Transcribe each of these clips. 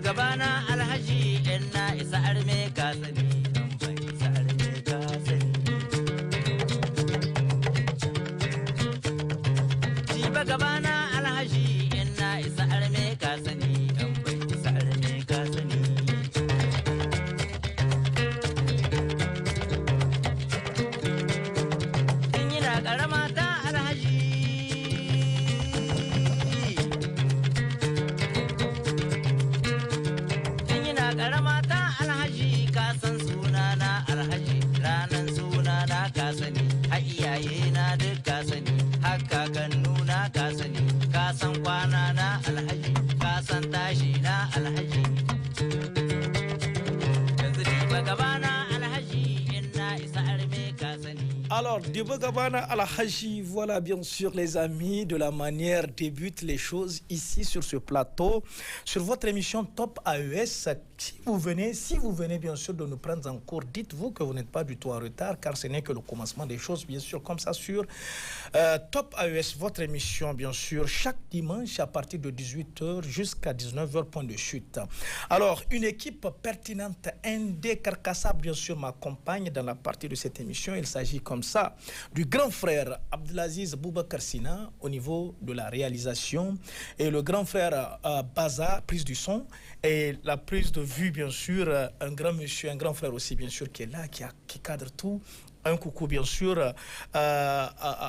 gabana alhaji inna isa arme ka sani an bai isa arme ka sani jiba gabana alhaji inna isa arme ka sani an bai isa arme ka sani in yana karama ta alhaji karamata alhaji ka san sunana alhaji ranan sunana ka sani har iyaye na duk ka sani har kakannuna ka sani ka san kwana na alhaji ka san tashi na alhaji yanzu diba gabana alhaji inna isa arme ka sani. Alors, Diba Gabana Al-Haji, voilà bien sûr les amis de la manière débutent les choses ici sur ce plateau, sur votre émission Top AES. Si vous venez bien sûr de nous prendre en cours, dites-vous que vous n'êtes pas du tout en retard, car ce n'est que le commencement des choses, bien sûr, comme ça sur Top AES, votre émission, bien sûr, chaque dimanche à partir de 18h jusqu'à 19h, point de chute. Alors, une équipe pertinente, indécarcassable, bien sûr, m'accompagne dans la partie de cette émission. Il s'agit comme ça du grand frère Abdelaziz Boubacar Sina au niveau de la réalisation et le grand frère Baza, prise du son et la prise de vue, bien sûr, un grand monsieur, un grand frère aussi, bien sûr, qui est là, qui cadre tout. Un coucou, bien sûr,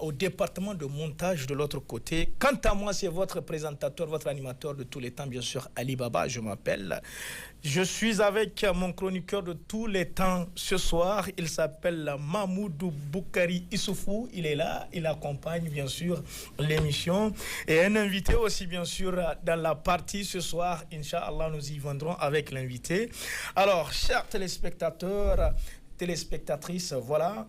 au département de montage de l'autre côté. Quant à moi, c'est votre présentateur, votre animateur de tous les temps, bien sûr, Ali Baba, je m'appelle. Je suis avec mon chroniqueur de tous les temps ce soir. Il s'appelle Mahmoudou Boukari Issoufou. Il est là, il accompagne, bien sûr, l'émission. Et un invité aussi, bien sûr, dans la partie ce soir. Inch'Allah, nous y viendrons avec l'invité. Alors, chers téléspectateurs, téléspectatrices, voilà.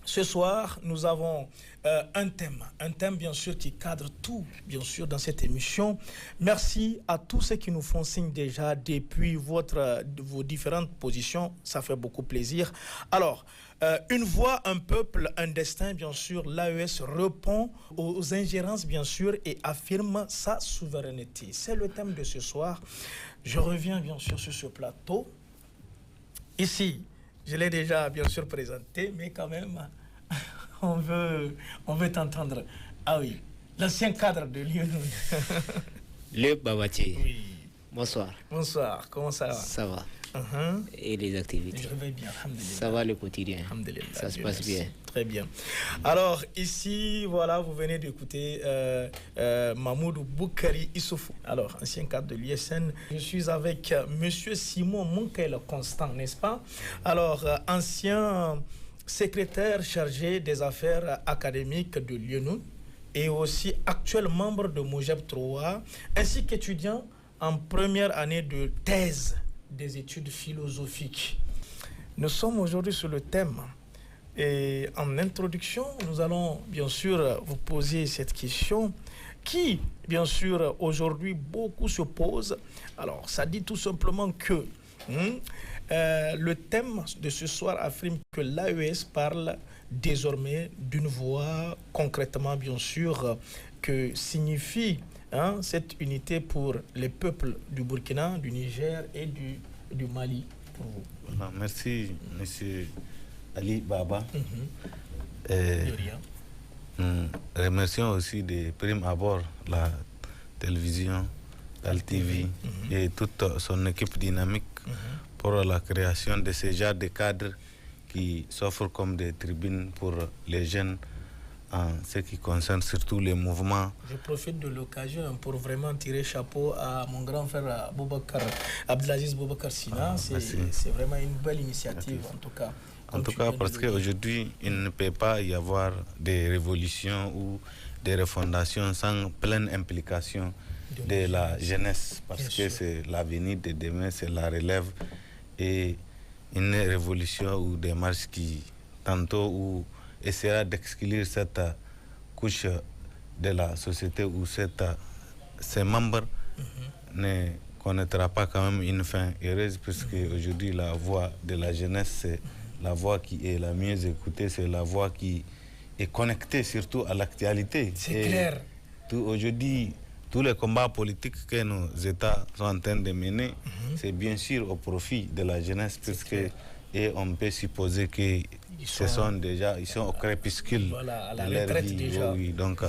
Ce soir, nous avons un thème bien sûr qui cadre tout, bien sûr, dans cette émission. Merci à tous ceux qui nous font signe déjà depuis vos différentes positions. Ça fait beaucoup plaisir. Alors, une voix, un peuple, un destin, bien sûr, l'AES répond aux ingérences, bien sûr, et affirme sa souveraineté. C'est le thème de ce soir. Je reviens, bien sûr, sur ce plateau. Ici, je l'ai déjà bien sûr présenté, mais quand même, on veut t'entendre. Ah oui, l'ancien cadre de Lyon. Le Babati. Oui. Bonsoir. Bonsoir, comment ça va? Ça va. Et les activités? Je vais bien, alhamdulillah. Ça va le quotidien? Alhamdulillah. Ça se passe bien. Très bien. Alors, ici, voilà, vous venez d'écouter Mahmoudou Boukari Issoufou. Alors, ancien cadre de l'ISN. Je suis avec monsieur Simon Monkel Constant, n'est-ce pas? Alors, ancien secrétaire chargé des affaires académiques de Lyon et aussi actuel membre de Mojab 3, ainsi qu'étudiant en première année de thèse des études philosophiques. Nous sommes aujourd'hui sur le thème et en introduction, nous allons bien sûr vous poser cette question qui, bien sûr, aujourd'hui beaucoup se posent. Alors, ça dit tout simplement que le thème de ce soir affirme que l'AES parle désormais d'une voix concrètement, bien sûr, que signifie cette unité pour les peuples du Burkina, du Niger et du Mali. Pour vous. Voilà, merci, monsieur Ali Baba. Nous remercions aussi de prime abord la télévision, l'ALTV et toute son équipe dynamique pour la création de ce genre de cadres qui s'offrent comme des tribunes pour les jeunes en ce qui concerne surtout les mouvements. Je profite de l'occasion pour vraiment tirer chapeau à mon grand frère Abdelaziz Boubacar Sina. C'est vraiment une belle initiative en tout cas. En tout cas, parce qu'aujourd'hui, il ne peut pas y avoir des révolutions ou des refondations sans pleine implication de la jeunesse, parce que c'est l'avenir de demain, c'est la relève, et une révolution ou des marches qui tantôt essaiera d'exclure cette couche de la société ou ces membres ne connaîtra pas quand même une fin heureuse, puisque aujourd'hui la voix de la jeunesse, c'est la voix qui est la mieux écoutée, c'est la voix qui est connectée surtout à l'actualité. C'est clair. Aujourd'hui, tous les combats politiques que nos États sont en train de mener, c'est bien sûr au profit de la jeunesse, puisque et on peut supposer que ils sont au crépuscule voilà, à la de leur retraite vie. déjà. Oui, donc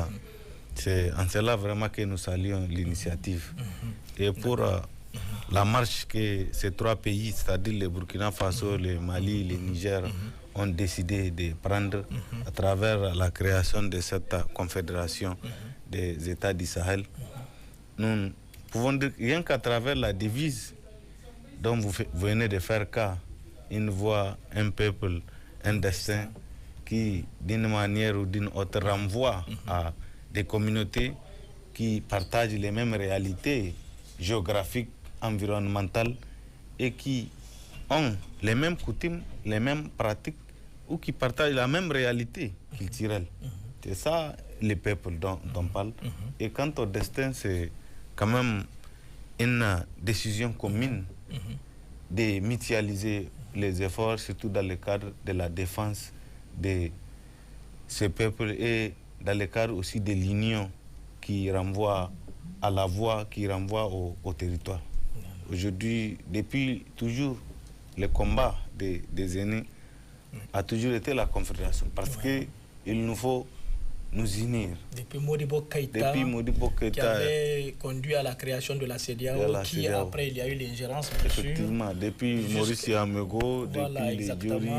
c'est en cela vraiment que nous saluons l'initiative. Et pour la marche que ces trois pays, c'est-à-dire le Burkina Faso, le Mali, le Niger, ont décidé de prendre à travers la création de cette confédération des États du Sahel, nous pouvons dire rien qu'à travers la devise dont vous venez de faire cas, une voix, un peuple, un destin, qui d'une manière ou d'une autre renvoie à des communautés qui partagent les mêmes réalités géographiques, environnementales et qui ont les mêmes coutumes, les mêmes pratiques ou qui partagent la même réalité culturelle. C'est ça les peuples dont on parle. Et quant au destin, c'est quand même une décision commune de mutualiser les efforts, surtout dans le cadre de la défense de ces peuples et dans le cadre aussi de l'union qui renvoie à la voie, qui renvoie au territoire. Aujourd'hui, depuis toujours, le combat des aînés a toujours été la confédération, parce qu'il nous faut nous unir. Depuis Modibo Keïta, qui Keïta, avait conduit à la création de la CEDEAO, qui après il y a eu l'ingérence. Effectivement, depuis Maurice Yamego, voilà, depuis les Diori,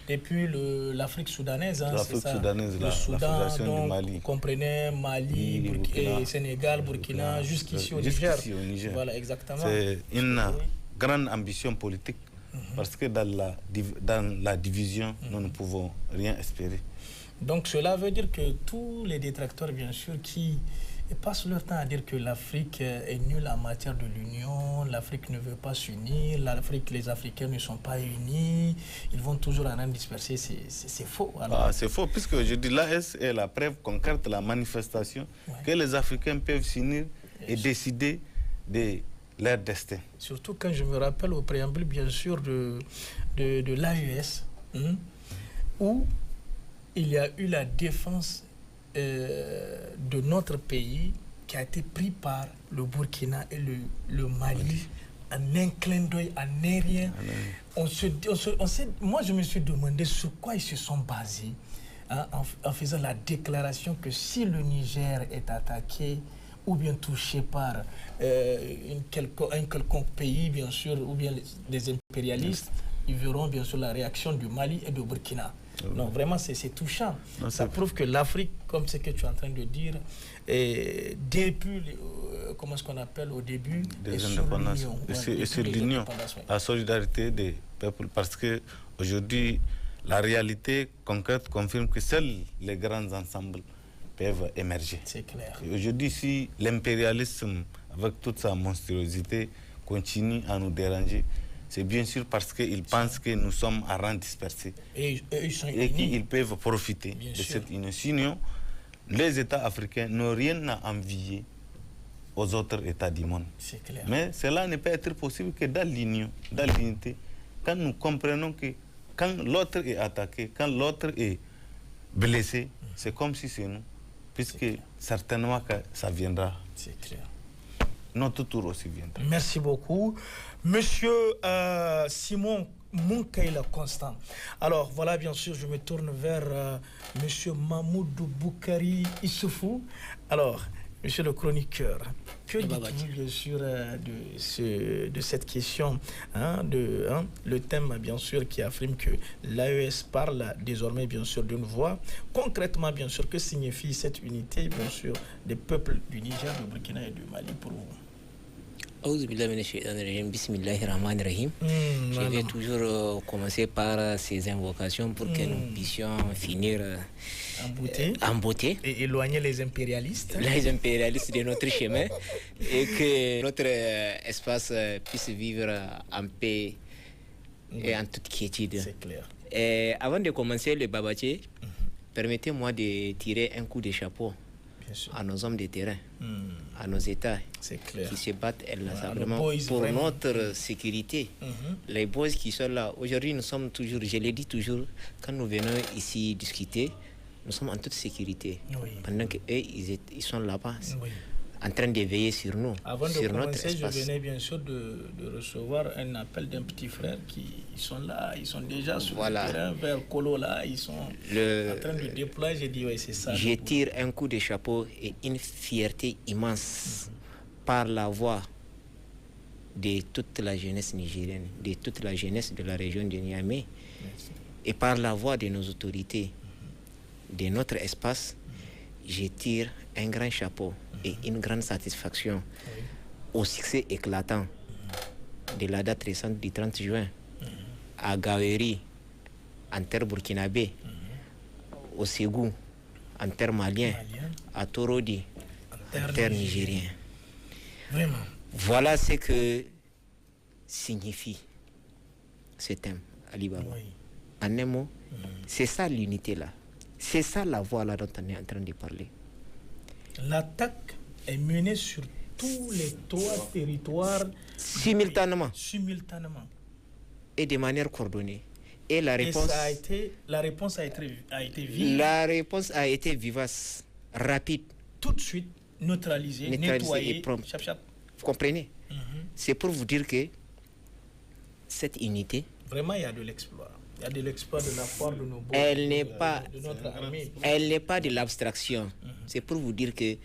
depuis l'Afrique soudanaise, hein, l'Afrique soudanaise, le la Soudan, Fédération du Mali. Comprenait Mali, Burkina, Sénégal, Burkina, jusqu'ici au Niger. Voilà, exactement. C'est une grande ambition politique, parce que dans la division, nous ne pouvons rien espérer. Donc cela veut dire que tous les détracteurs, bien sûr, qui passent leur temps à dire que l'Afrique est nulle en matière de l'union, l'Afrique ne veut pas s'unir, les Africains ne sont pas unis, ils vont toujours en disperser, c'est faux. C'est faux, puisque je dis l'AS est la preuve concrète, la manifestation que les Africains peuvent s'unir et décider de leur destin. Surtout quand je me rappelle au préambule, bien sûr, de l'AES, où il y a eu la défense de notre pays qui a été pris par le Burkina et le Mali en un clin d'œil, en un rien. Moi, je me suis demandé sur quoi ils se sont basés, hein, en faisant la déclaration que si le Niger est attaqué ou bien touché par un quelconque pays, bien sûr, ou bien les impérialistes, ils verront bien sûr la réaction du Mali et du Burkina. Non, vraiment, c'est touchant. Non, ça prouve que l'Afrique, comme ce que tu es en train de dire, depuis, comment est-ce qu'on appelle au début, des indépendances. Et sur l'union, la solidarité des peuples. Parce qu'aujourd'hui, la réalité concrète confirme que seuls les grands ensembles peuvent émerger. C'est clair. Aujourd'hui, si l'impérialisme, avec toute sa monstruosité, continue à nous déranger, c'est bien sûr parce qu'ils pensent que nous sommes à rang dispersé et qu'ils peuvent profiter de cette union. Les États africains n'ont rien à envier aux autres États du monde. Clair. Mais cela ne peut être possible que dans l'union, dans l'unité, quand nous comprenons que quand l'autre est attaqué, quand l'autre est blessé, c'est comme si c'est nous, puisque certainement que ça viendra. C'est clair. Notre tour aussi viendra. Merci beaucoup. Monsieur Simon Munkaila Constant. Alors voilà, bien sûr, je me tourne vers Monsieur Mamoudou Boukari Issoufou. Alors, Monsieur le chroniqueur, que dites-vous bien sûr de cette question, le thème bien sûr qui affirme que l'AES parle désormais bien sûr d'une voix. Concrètement, bien sûr, que signifie cette unité bien sûr des peuples du Niger, du Burkina et du Mali pour vous? Bismillahirrahmanirrahim. Je vais toujours commencer par ces invocations pour que nous puissions finir en beauté. Et éloigner les impérialistes. Les impérialistes de notre chemin et que notre espace puisse vivre en paix et en toute quiétude. C'est clair. Et avant de commencer le babaché, permettez-moi de tirer un coup de chapeau à nos hommes de terrain, à nos États qui se battent inlassablement pour notre sécurité. Les boys qui sont là, aujourd'hui nous sommes toujours, je l'ai dit toujours, quand nous venons ici discuter, nous sommes en toute sécurité. Pendant qu'eux, ils sont là-bas, en train de veiller sur nous. Avant de sur notre commencer, espace. je venais bien sûr de recevoir un appel d'un petit frère qui sont là, ils sont déjà sur le terrain vers Kolo là, ils sont en train de déployer. J'ai dit oui, c'est ça. Je tire un coup de chapeau et une fierté immense par la voix de toute la jeunesse nigérienne, de toute la jeunesse de la région de Niamey. Merci. Et par la voix de nos autorités, de notre espace, je tire un grand chapeau et une grande satisfaction au succès éclatant de la date récente du 30 juin à Gaweri, en terre burkinabé, au Ségou, en terre malien, à Torodi, en terre nigérien. Vraiment. Voilà ce que signifie ce thème, Ali Baba. Oui. En un mot, c'est ça l'unité là. C'est ça la voie là dont on est en train de parler. L'attaque est menée sur tous les 3 territoires simultanément. Et de manière coordonnée. Et la réponse, la réponse a été vive. La réponse a été vivace, rapide. Tout de suite, neutralisée, nettoyée, et prompte. Chap, chap. Vous comprenez? C'est pour vous dire que cette unité... Vraiment, il y a de l'exploit. Il y a de l'exploit de la part de nos de notre armée. Elle n'est pas de l'abstraction. C'est pour vous dire que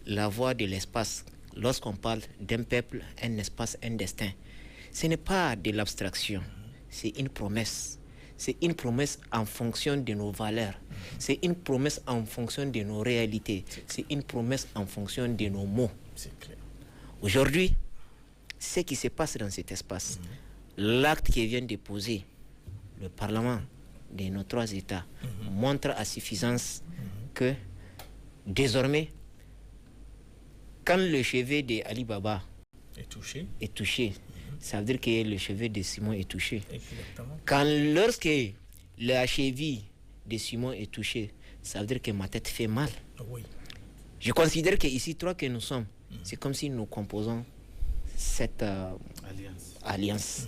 la voie de l'espace, lorsqu'on parle d'un peuple, un espace, un destin, ce n'est pas de l'abstraction. C'est une promesse. C'est une promesse en fonction de nos valeurs. C'est une promesse en fonction de nos réalités. C'est une promesse en fonction de nos mots. C'est clair. Aujourd'hui, ce qui se passe dans cet espace, l'acte qui vient de poser le Parlement de nos 3 États montre à suffisance que désormais, quand le chevet d'Ali Baba est touché, ça veut dire que le chevet de Simon est touché. Exactement. Lorsque la cheville de Simon est touchée, ça veut dire que ma tête fait mal. Oui. Je considère qu'ici, 3 que nous sommes, c'est comme si nous composons cette alliance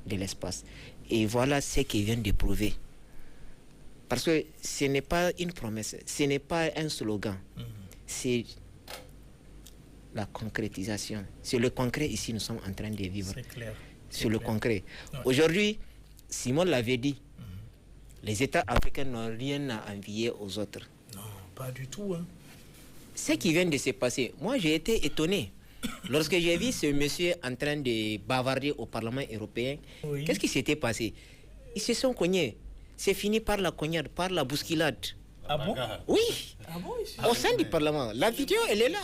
de l'espace. Et voilà ce qu'il vient de prouver. Parce que ce n'est pas une promesse, ce n'est pas un slogan, c'est la concrétisation. C'est le concret ici, nous sommes en train de vivre. C'est clair. C'est le concret. Aujourd'hui, Simon l'avait dit, les États africains n'ont rien à envier aux autres. Non, pas du tout. Hein. Ce qui vient de se passer, moi j'ai été étonné. Lorsque j'ai vu ce monsieur en train de bavarder au Parlement européen, qu'est-ce qui s'était passé? Ils se sont cognés. C'est fini par la cognade, par la bousculade. Ah bon? Oui. Ah bon, au sein du Parlement. La vidéo, elle est là.